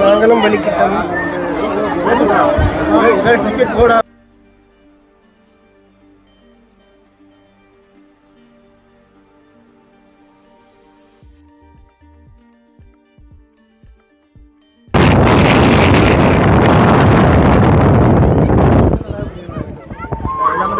நாங்களும் வலிக்கிட்டோம். டிக்கெட் போட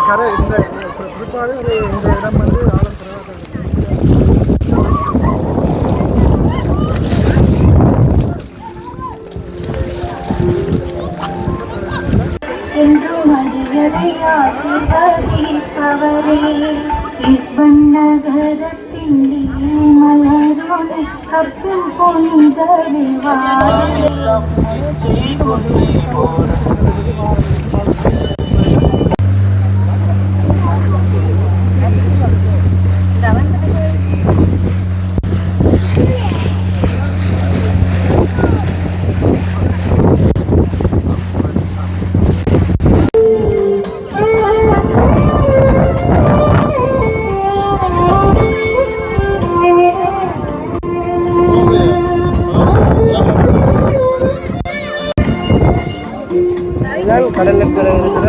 கரை இந்த குறிப்பாக இந்த இடம் வந்து ஆழம் கடல் இருக்கிற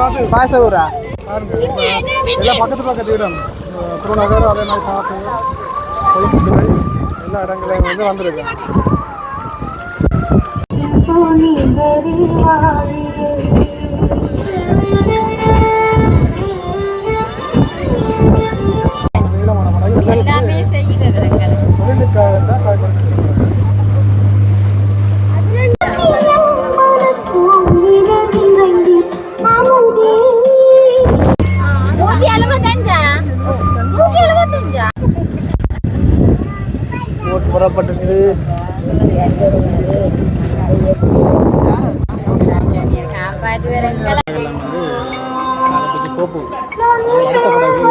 அந்த பாசூரா எல்லாம் பக்கத்து இடம் திருநகர் அதே மாதிரி பாசூர் கொழும்புத்துறை எல்லா இடங்களையும் வந்து வந்திருக்கேன். தொழிலுக்காக தான் காய்கறி புறப்பட்டு போப்பு அடுத்த படகு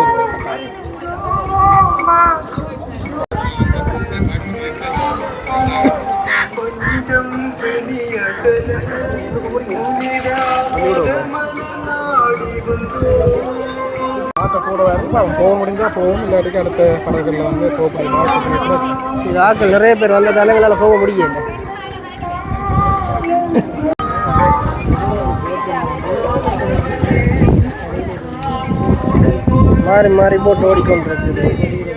ஆட்டை கூட போக முடிஞ்சால் போகும், இல்லாட்டிக்கு அடுத்த படகுகளில் வந்து போக முடியும். இது ஆட்கள் நிறைய பேர் வந்ததால எங்களால் போக முடியல. மாறி மாறி போட்டு ஓடிக்கொண்டிருக்குது.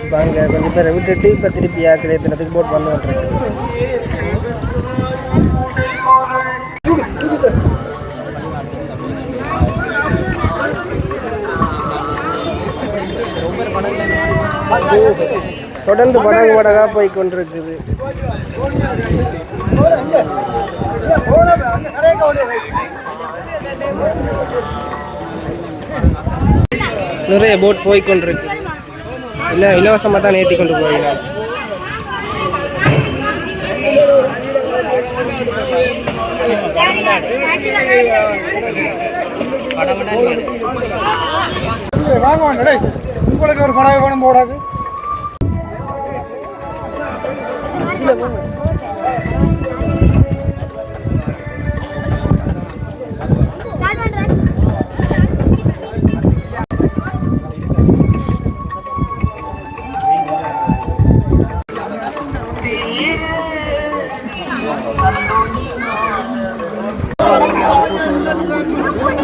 இப்போ அங்கே கொஞ்சம் பேரை விட்டுட்டு இப்போ திருப்பி ஆக்கள் ஏற்றுறதுக்கு போட் வந்துட்டுருக்குது. தொடர்ந்து படகாக போய் கொண்டிருக்குது. நிறைய போட் போய் கொண்டிருக்கு. இல்லை இலவசமாக தான் ஏற்றி கொண்டு போயிடலாம். வாங்க உங்களுக்கு ஒரு படகு வேணும் போடாது.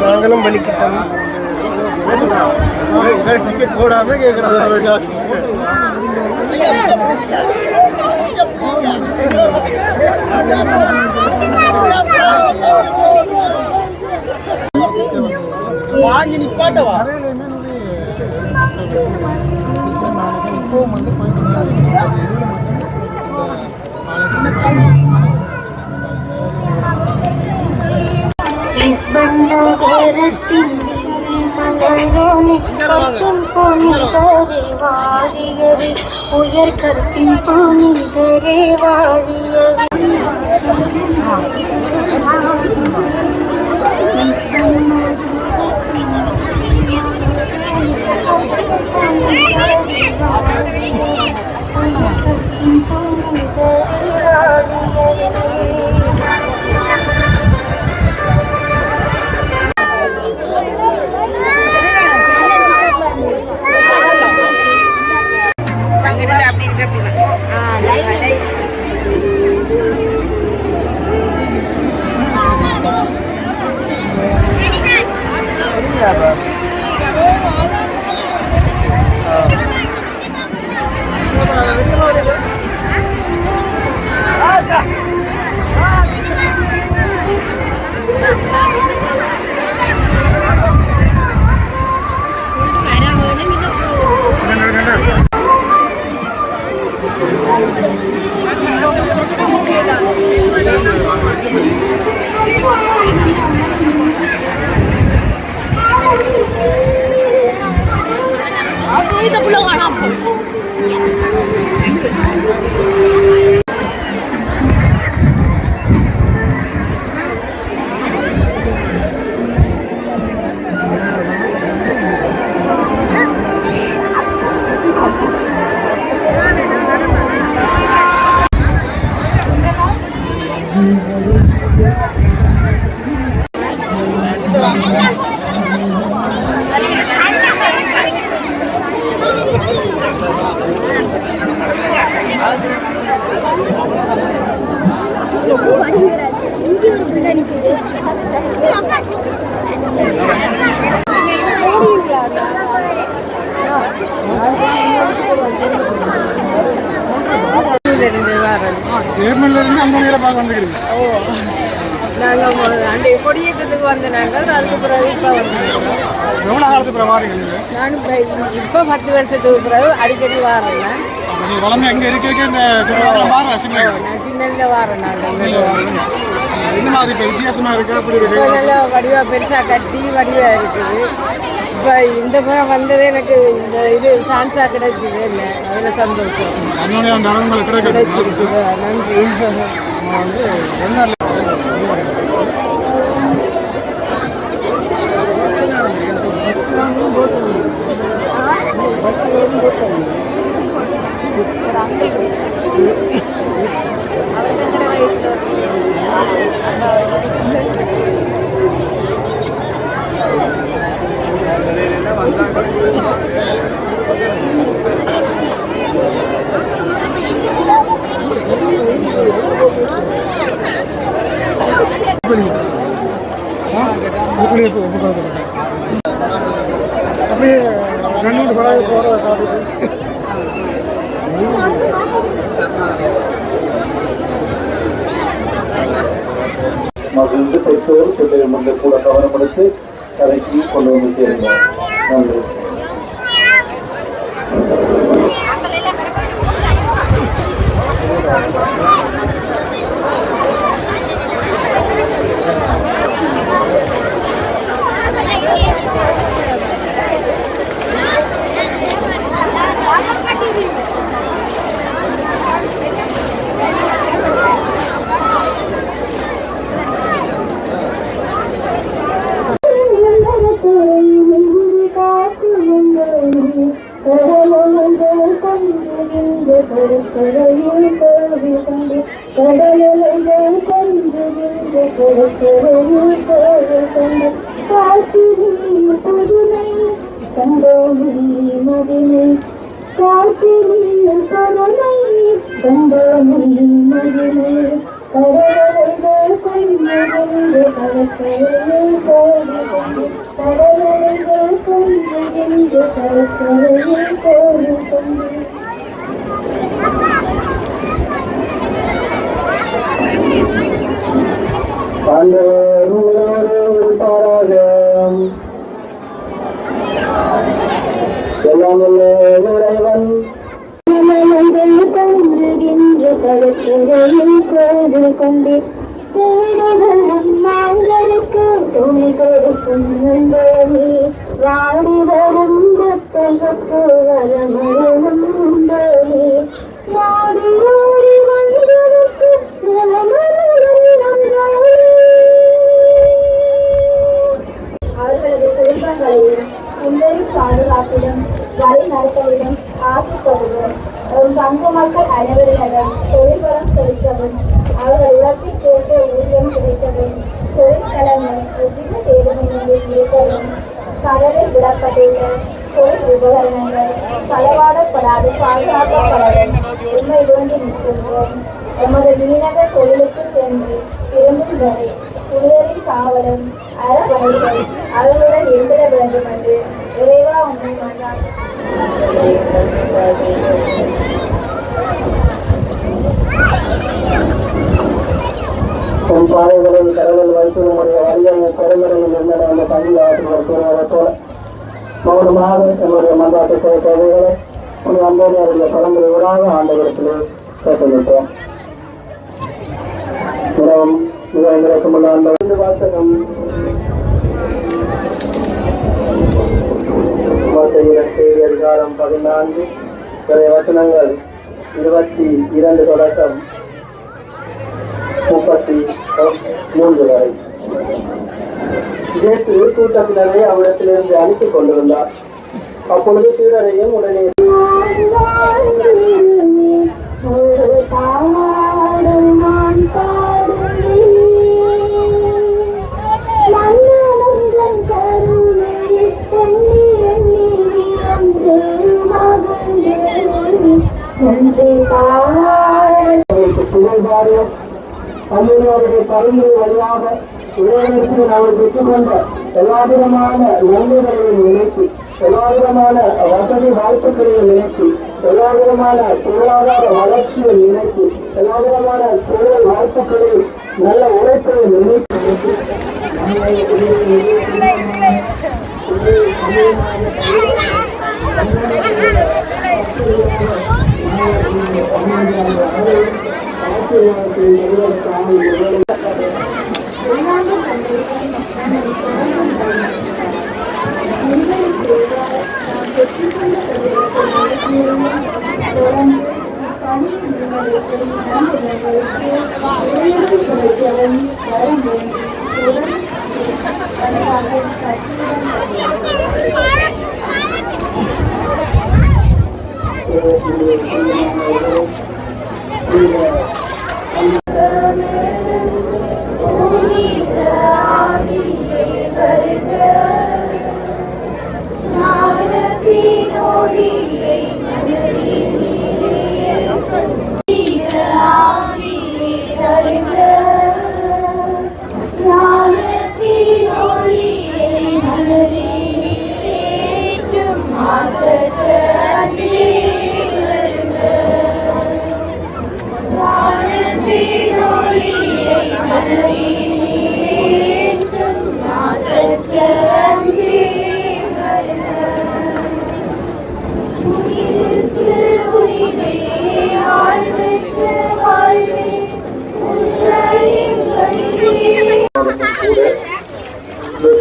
நாங்களும் வலிக்கிட்டோம். டிக்கெட் போடாம கேட்குறாங்க. வாங்கி நிப்பாட்டவா நகரத்தின் கற்பின் புனிதரே வாழியவே உயர் கற்பின் புனிதரே வாழியவே நாங்கள் கொடியேற்றத்துக்கு வந்த நாங்கள் அதுக்கு பிறகு இப்போ எவ்வளோ காலத்துக்கு பிறகு வாரீங்க? நான் இப்போ 10 வருஷத்துக்கு பிறகு அடிக்கடி வாரேன். வளமை எங்கே இருக்க இந்த நான் சின்னதில் வாரேன். என்ன மாதிரி இப்போ வித்தியாசமாக இருக்குது? அப்படி நல்ல வடிவாக பெருசாக கட்டி வடிவாக இருக்குது. இப்போ இந்த முறை வந்தது எனக்கு இந்த இது சான்ஸாக கிடைச்சிது. இல்லை அதில் சந்தோஷம் கிடைச்சிருக்குது. நன்றி. வந்து என்ன அப்படியே 2 படம் போகிற மகிழ்ந்து பெற்றோர் பிள்ளைகள் வந்து கூட கவனப்படுத்தி கதைக்கு கொண்டு வந்து சேருங்க. நன்றி. கொண்டு வாடி வரும் ரத்தகத்து வரமரணம் உண்டோனே வாடி ஓடி வந்ததற்கு அவர்களது குடும்பங்களையும் சுந்தரி பாதுகாப்பிலும் வழி நடத்தலிலும் ஆசைப்படுவோம். பங்கு மக்கள் அனைவரிடம் தொழில்வளம் செலுத்தவும் அவர்கள் உலகில் கேட்ட ஊதியம் கிடைக்கவும் தொழிற்கலங்கள் உதிர தேர்தலில் இருக்கவும் கடலில் விடப்பட்டுள்ள தொழில் உபகரணங்கள் களவாடப்படாது பாதுகாக்கப்படவும் உண்மை வேண்டி நிற்கின்றோம். எமது மீனக தொழிலுக்கு சென்று திரும்பும் வரை புலிகளின் காவலும் அறவழிகள் அவர்களுடன் இருந்திட வேண்டும் என்று விரைவா உண்மை வந்தார். பாறைகளில் கடலில் வைத்து நம்முடைய வரியை பெருங்கடலில் இருந்த அந்த தமிழ் ஆற்றுகள் கூறுவதை போல மௌனமாக நம்முடைய மன்றாட்டு தேவைகளை உடைய அன்பர்களுடைய பரம்பரை ஊடாக ஆண்டவரத்திலே கேட்டுவிட்டோம். மிகவும் மிகமுள்ள அந்த வாசகம் அதிகாரம் 14 வசனங்கள் 22 தொடக்கம் 33 வரை. இயேசு கூட்டத்தினரை அவரிடத்திலிருந்து அழைத்துக் கொண்டிருந்தார். அப்பொழுது சீடரையும் உடனே அவருடைய பரிந்துரை வழியாக இறைவனுக்கு நாங்கள் பெற்றுக்கொண்ட எல்லா விதமான நன்மைகளையும் நினைத்து எல்லா விதமான வசதி வாய்ப்புகளையும் நினைத்து எல்லா விதமான பொருளாதார வளர்ச்சியை நினைத்து எல்லா விதமான தொழில் வாய்ப்புகளையும் நல்ல உழைப்பையும் நினைத்து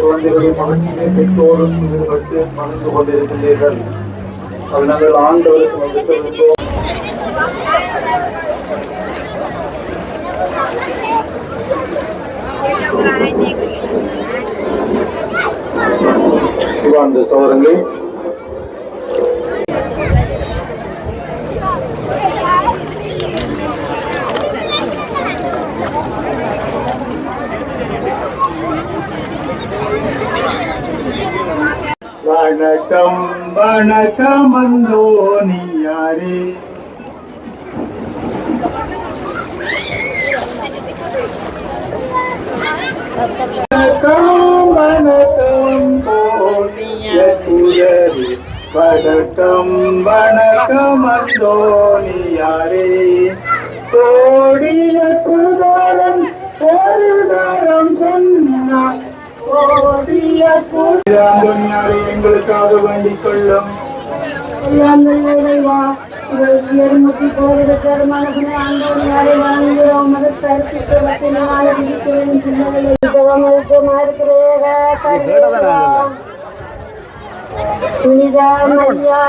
குழந்தைகளை மகிழ்ச்சியை பெற்றோரும் ஈடுபட்டு மகிழ்ந்து கொண்டிருக்கின்றீர்கள். அது நாங்கள் ஆண்டவருக்கு வந்து வாழ்ந்த சோதரங்களே, வணக்கம் வணக்கம் அந்தோனியாரே. வணக்கம் வணக்கம் போனியரே. வணக்கம் வணக்கம் அந்தோனியாரே. கோடிய புதாரம் ஒருதாரம் சொன்னார். எங்களுக்காக வேண்டிக் கொள்ளும்.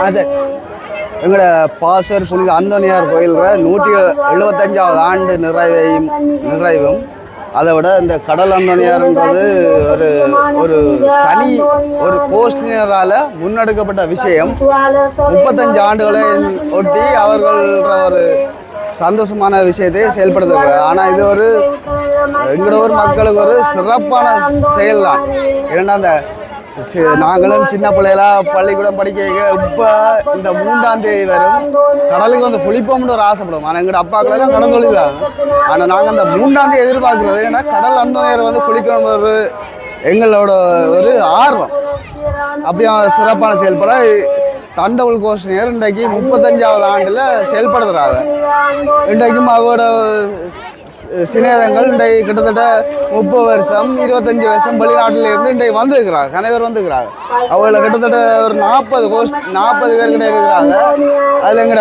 அது எங்களோட பாசர் புனித அந்தோனியார் கோயிலில் 175வது ஆண்டு நிறைவும் அதை விட இந்த கடல் அந்தோனியார்ன்றது ஒரு தனி ஒரு கோஷ்டினரால் முன்னெடுக்கப்பட்ட விஷயம். 35 ஆண்டுகளை ஒட்டி அவர்கள்ன்ற ஒரு சந்தோஷமான விஷயத்தை செயல்படுத்துகிறாங்க. ஆனால் இது எங்களோட ஒரு மக்களுக்கு ஒரு சிறப்பான செயல் தான். ஏன்னா அந்த நாங்களும் சின்ன பிள்ளைகளாக பள்ளிக்கூடம் படிக்க இப்போ இந்த 3ஆம் தேதி வரும் கடலுக்கு வந்து குளிப்போம்னு ஒரு ஆசைப்படுவோம். ஆனால் எங்களோட அப்பாக்களெல்லாம் கடல் தொழிலாங்க. ஆனால் நாங்கள் அந்த 3ஆம் தேதி எதிர்பார்க்குறது ஏன்னா கடல் அந்தோனியார் வந்து குளிக்கணும் ஒரு எங்களோட ஒரு ஆர்வம். அப்படியே சிறப்பான செயல்பட தண்டவுள் கோஷ்டினர் இன்றைக்கு 35வது ஆண்டில் செயல்படுத்துகிறாங்க. இன்றைக்கும் அவரோட சிநேதங்கள் இன்றைக்கு கிட்டத்தட்ட 30 வருஷம் 25 வருஷம் வெளிநாட்டில் இருந்து இன்றைக்கு வந்துருக்கிறாங்க. அனைவர் வந்துருக்கிறாங்க. அவங்கள கிட்டத்தட்ட ஒரு 40 பேர் கிட்ட இருக்கிறாங்க. அதில்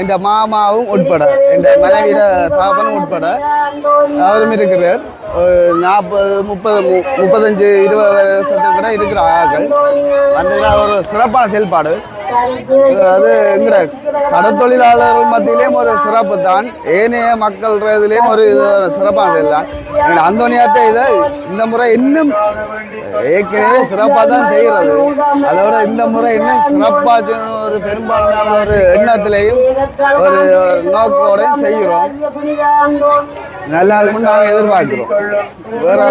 எந்த மாமாவும் உட்பட எந்த மனைவியோட தாப்பனும் உட்பட அவரும் இருக்கிறார். 40 30 35 20 வருஷத்துக்கு கூட இருக்கிற ஆட்கள் வந்துக்கிற ஒரு சிறப்பான செயல்பாடு. அது எங்கட கடற்தொழிலாளர்கள் மத்தியிலேயும் ஒரு சிறப்பு தான். ஏனைய மக்கள் இதுலேயும் ஒரு சிறப்பான செயல் தான். எங்களோட அந்தோனியார்ட்ட இதை இந்த முறை இன்னும் ஏற்கனவே சிறப்பாக தான் செய்கிறது. அதோட இந்த முறை இன்னும் சிறப்பாக ஒரு பெரும்பாலான ஒரு எண்ணத்திலையும் ஒரு நோக்கோடையும் செய்கிறோம். நல்லா இருக்கும்னு நாங்கள் எதிர்பார்க்கிறோம். வேற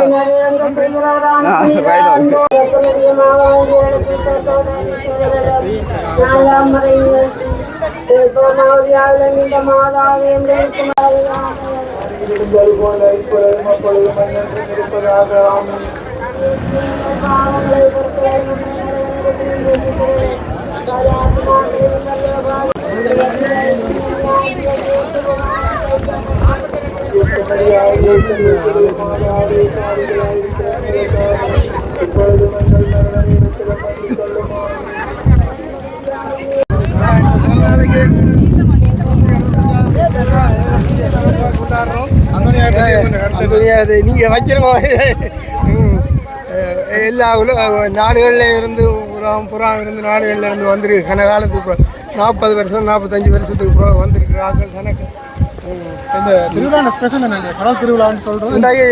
நீங்க வச்சிருக்கோம் எல்லா நாடுகளில் இருந்து புறம் இருந்து நாடுகளில் இருந்து வந்துருக்கு. கன காலத்துக்கு 40 வருஷம் 45 வருஷத்துக்கு வந்திருக்கிறார்கள். கணக்கு இந்த திருவிழா ஸ்பெஷல் என்னங்க கடல் திருவிழான்னு சொல்கிறோம். இன்றைக்கு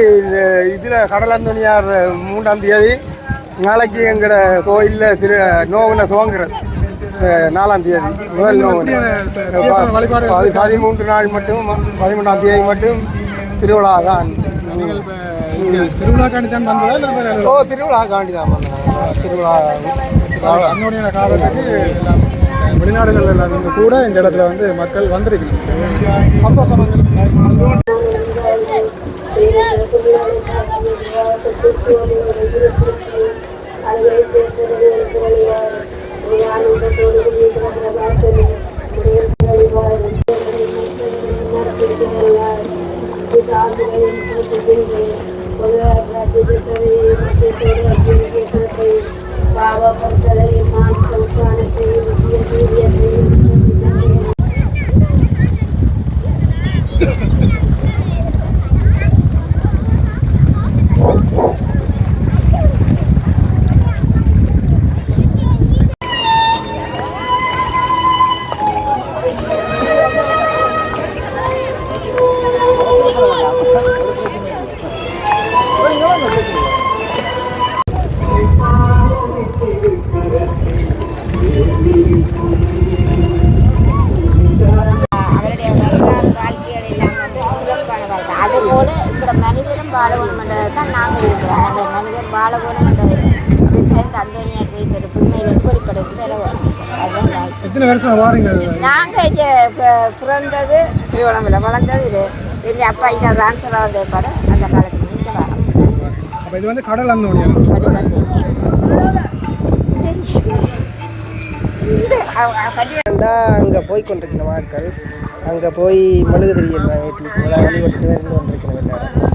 இதில் கடல் அந்தோனியார் 3ஆம் தேதி நாளைக்கு எங்களோட கோயிலில் நோவினை துவங்குறது 4ஆம் தேதி முதல் நோவினை. அது 13 நாள் மட்டும் 13ஆம் தேதி மட்டும் திருவிழா தான். திருவிழாக்காண்டி தான் வந்ததா? திருவிழாக்காண்டி தான் வந்தோம். திருவிழா அந்தோனியார் காலத்துக்கு வெளிநாடுகள் இருந்து கூட இந்த இடத்துல வந்து மக்கள் வந்திருக்கு. சந்தோஷமாக எத்தனை வருஷம் வாரீங்க? நாங்கள் பிறந்தது திருவண்ணாமலை, வளர்ந்தது இது. எங்கள் அப்பா இங்கே ட்ரான்ஸ்ஃபர் ஆகுது படம் அந்த காலத்துக்கு இங்கே வரோம். அப்போ இது வந்து கடல் அந்தோனியார் அங்கே போய் கொண்டிருக்கிற மக்கள் அங்கே போய் மெழுகுதிரியல் ஏற்றி வழிபட்டு இருந்து கொண்டிருக்கிற எல்லாரும்